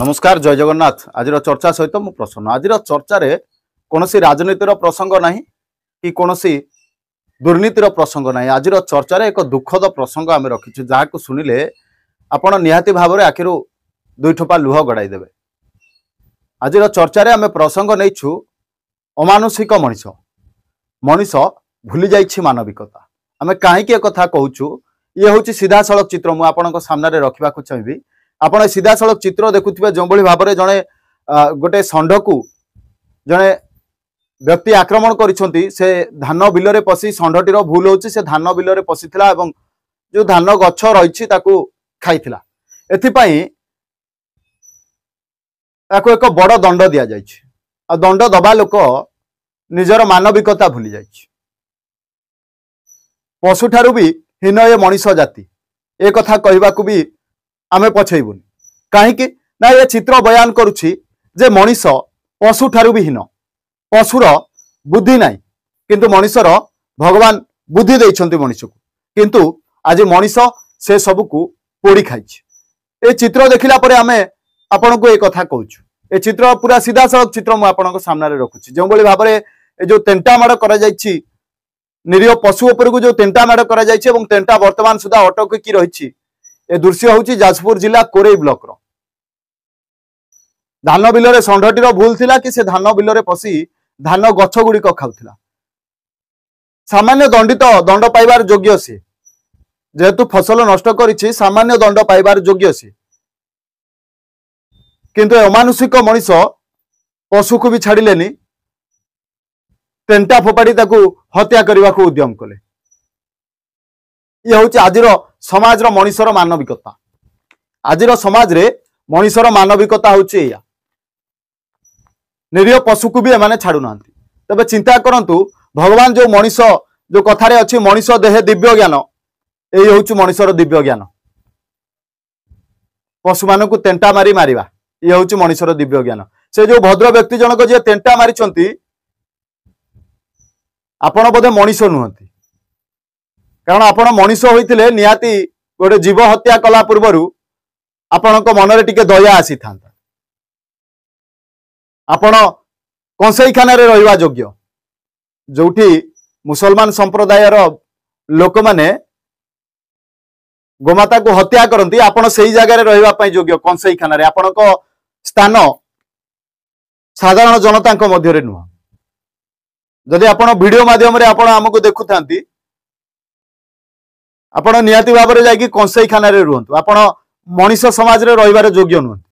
नमस्कार जय जगन्नाथ। आज चर्चा सहित मु प्रसन्न। आज चर्चा कौन राजनीतिर प्रसंग ना कि कौन दुर्नीतिर प्रसंग ना। आज चर्चा एक दुखद प्रसंग आम रखीचु जहाँ शुणिले आपण निहाती भाव में आखिर दुई ठोपा लुह गड़ाईदेवे। आज चर्चा आम प्रसंग नहीं अमानुषिक मनीष मनीष भूली जाइछि मानविकता। आम कहीं कथा कहूँ ये हूँ सीधा सड़क चित्र मुझे आपण सामने रखा चाहिए। आपण सीधा सड़क चित्र देखुवे जो भाव में जड़े गोटे षंढ को जड़े व्यक्ति आक्रमण करिसेंती। से धान बिल में पशि षंढटीर भूल होची से धान बिल में पशिथिला एवं जो धान गछ रही खाइथिला। एथिपाई ताको एक बड़ दंड दि जाइछि। आ दंड दबा लोक निजर मानविकता भूली जाइछि। पशुठारु भी हीन ये मनीष जाति ए कथा कहबाकू भी आमे पछेबुनी। कहीं ना ये चित्र बयान करुछि जे मनीष पशु ठारू भी हीन। पशुर बुद्धि नाही किंतु मनीषर भगवान बुद्धि देइछन्ति मनीष को, किंतु आज मनीष से सब को पोड़ी खाइछि। ए चित्र देखिला परे आमे आपण को ए कथा कहूछु। ए चित्र पूरा सीधा सड़क चित्र मु आपण को सामने रखुछि। जो बळी भाबरे ए जो तेंटा माड़ करा जाइछि निरीह पशु उपर को जो तेंटा माड़ करा जाइछि एवं तेंटा वर्तमान सुधा अटक की रहिछि। ए दृश्य हूँ जाजपुर जिला कोरेई ब्लॉक रो। धान बिल में षंढटीर भूल थिला कि से धान बिल में पशि धान गछ गुड़िक खाउथिला। सामान्य दंडित दंड पाइबार योग्य सी जेहेतु फसल नष्ट करिछि सामान्य दंड पाइबार योग्य सी, किंतु अमानुषिक मनीष पशु को भी छाड़िलेनी। तेंटा फोपाड़ी ताकू हत्या करने को उद्यम कले। ये हूँ आज समाज मनीषर मानविकता। आज समाज रे मनीषर मानविकता हूँ या निरीह पशु को भी एमाने छाड़ू ना। तबे चिंता करंतु भगवान जो मनीष जो कथारे अच्छी मनीष देहे दिव्य ज्ञान यही हूँ मनीषर दिव्य ज्ञान। पशु मान को तेंटा मारी मारिबा ये हूँ मनीषर दिव्य ज्ञान। से जो भद्र व्यक्ति जनक जे तेंटा मारिचंती आपण बोधे मनीष नुहंती, कारण आपण मनीष होइतिले निहाती गोटे जीव हत्या कला पूर्वरु आपण मनरे टिके दया आसी थांता। आपण कंसेईखाना रे रहिबा योग्य। जोठी मुसलमान संप्रदायर लोक माने गोमाता को हत्या करती आपण सही जगह रे रहिबा पई योग्य। कंसेईखाना रे आपण को स्थान साधारण जनता मध्य रे नुह। जदि आपण वीडियो माध्यम रे आपण हमको देखुथांती आपण निहाती भाव में जाकि कंसेईखाना रे रुहंतु। आपण मनीष समाज रे रहिबार योग्य नुहंती।